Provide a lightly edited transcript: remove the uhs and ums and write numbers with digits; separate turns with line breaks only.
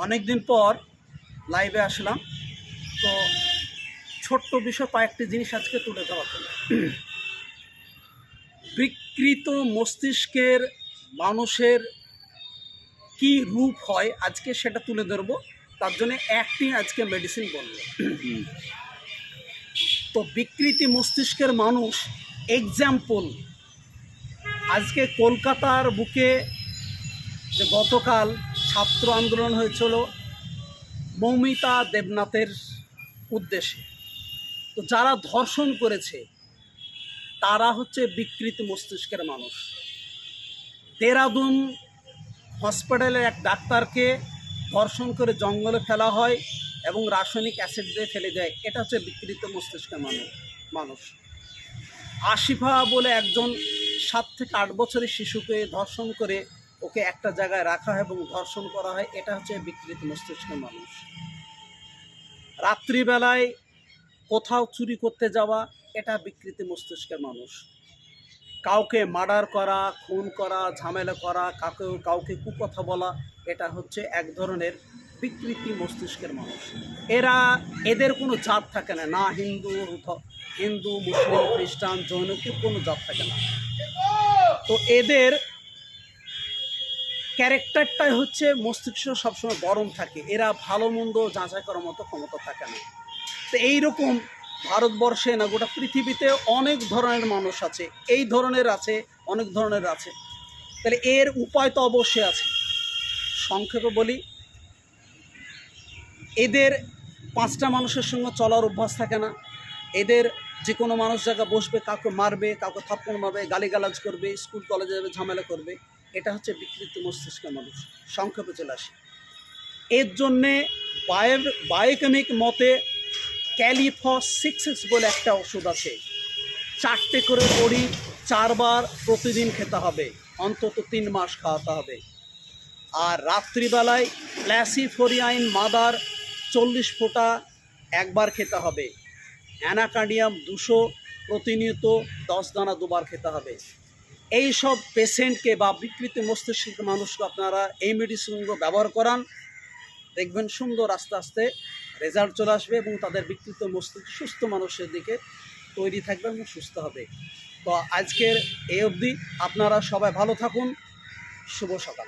অনেক দিন পর লাইভে আসলাম। তো ছোট্ট বিষয় কয়েকটি জিনিস আজকে তুলে ধরা হলো। বিকৃত মস্তিষ্কের মানুষের কি রূপ হয় আজকে সেটা তুলে ধরবো। তার জন্য একটি আজকে মেডিসিন বলবো। তো বিকৃতি মস্তিষ্কের মানুষ এক্সাম্পল, আজকে কলকাতার বুকে যে গতকাল ছাত্র আন্দোলন হয়েছিল মৌমিতা দেবনাথের উদ্দেশ্যে, তো যারা ধর্ষণ করেছে তারা হচ্ছে বিকৃত মস্তিষ্কের মানুষ। দেরাদুন হসপিটালের এক ডাক্তারকে ধর্ষণ করে জঙ্গলে ফেলা হয় এবং রাসায়নিক অ্যাসিড দিয়ে ফেলে দেয়, এটা হচ্ছে বিকৃত মস্তিষ্কের মানুষ। আশিফা বলে একজন 7 থেকে 8 বছরের শিশুকে ধর্ষণ করে ওকে একটা জায়গায় রাখা হয় এবং ধর্ষণ করা হয়, এটা হচ্ছে বিকৃত মস্তিষ্কের মানুষ। রাত্রিবেলায় কোথাও চুরি করতে যাওয়া, এটা বিকৃতি মস্তিষ্কের মানুষ। কাউকে মার্ডার করা, খুন করা, ঝামেলা করা, কাউকে কুকথা বলা, এটা হচ্ছে এক ধরনের বিকৃতি মস্তিষ্কের মানুষ। এদের কোনো জাত থাকে না, না হিন্দু, মুসলিম, খ্রিস্টান, জৈন, কোনো জাত থাকে না। তো এদের ক্যারেক্টারটাই হচ্ছে মস্তিষ্ক সবসময় গরম থাকে, এরা ভালো মন্দ যাচাই করার মতো ক্ষমতা থাকে না। তো এইরকম ভারতবর্ষে না গোটা পৃথিবীতে অনেক ধরনের মানুষ আছে, এই ধরনের আছে, অনেক ধরনের আছে। তাহলে এর উপায় তো অবশ্যই আছে। সংক্ষেপে বলি, এদের 5টা মানুষের সঙ্গে চলার অভ্যাস থাকে না। এদের যে কোনো মানুষ জায়গায় বসবে, কাউকে মারবে, কাউকে থাপ্পড় মারবে, গালিগালাজ করবে, স্কুল কলেজে যাবে, ঝামেলা করবে, এটা হচ্ছে বিকৃত মস্তিষ্কের মানুষ। সংক্ষেপে চলে আসে। এর জন্যে বায়োকেমিক মতে ক্যালিফস 6 বলে একটা ওষুধ আছে, 4টে করে বড়ি 4 বার প্রতিদিন খেতে হবে, অন্তত 3 মাস খাওয়াতে হবে। আর রাত্রিবেলায় প্ল্যাসিফোরিয়াইন মাদার 40 ফোঁটা একবার খেতে হবে। অ্যানাকার্ডিয়াম 200 প্রতিনিয়ত 10 দানা 2 বার খেতে হবে। এই সব পেশেন্টকে বা বিকৃত মস্তিষ্কের মানুষকে আপনারা এই মেডিসিনগুলো ব্যবহার করান, দেখবেন সুন্দর আস্তে আস্তে রেজাল্ট চলে আসবে এবং তাদের বিকৃত মস্তিষ্ক সুস্থ মানুষের দিকে তৈরি থাকবে এবং সুস্থ হবে। তো আজকের এই অবধি, আপনারা সবাই ভালো থাকুন। শুভ সকাল।